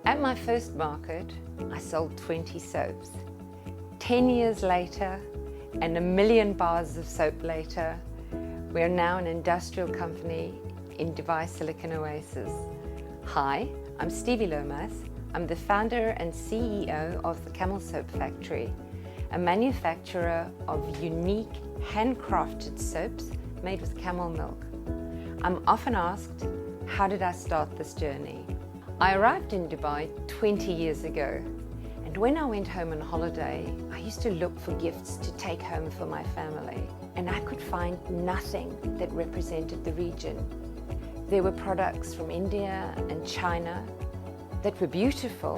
At my first market, I sold 20 soaps. 10 years later, and 1 million bars of soap later, we are now an industrial company in Dubai Silicon Oasis. Hi, I'm Stevie Lomas. I'm the founder and CEO of the Camel Soap Factory, a manufacturer of unique handcrafted soaps made with camel milk. I'm often asked, how did I start this journey? I arrived in Dubai 20 years ago, and when I went home on holiday, I used to look for gifts to take home for my family, and I could find nothing that represented the region. There were products from India and China that were beautiful,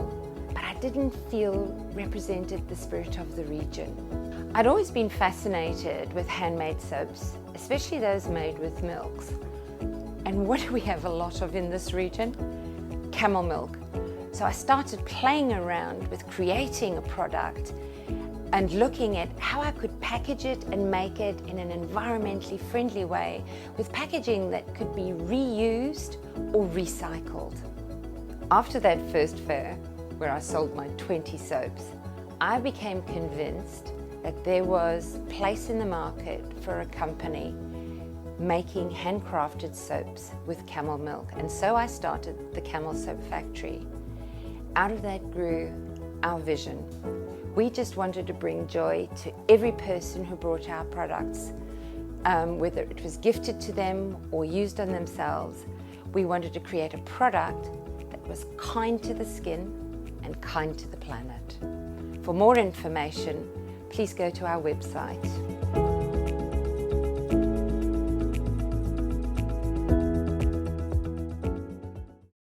but I didn't feel represented the spirit of the region. I'd always been fascinated with handmade soaps, especially those made with milks. And what do we have a lot of in this region? Camel milk. So I started playing around with creating a product and looking at how I could package it and make it in an environmentally friendly way with packaging that could be reused or recycled. After that first fair, where I sold my 20 soaps, I became convinced that there was a place in the market for a company making handcrafted soaps with camel milk. And so I started the Camel Soap Factory. Out of that grew our vision. We just wanted to bring joy to every person who brought our products, whether it was gifted to them or used on themselves. We wanted to create a product that was kind to the skin and kind to the planet. For more information, please go to our website.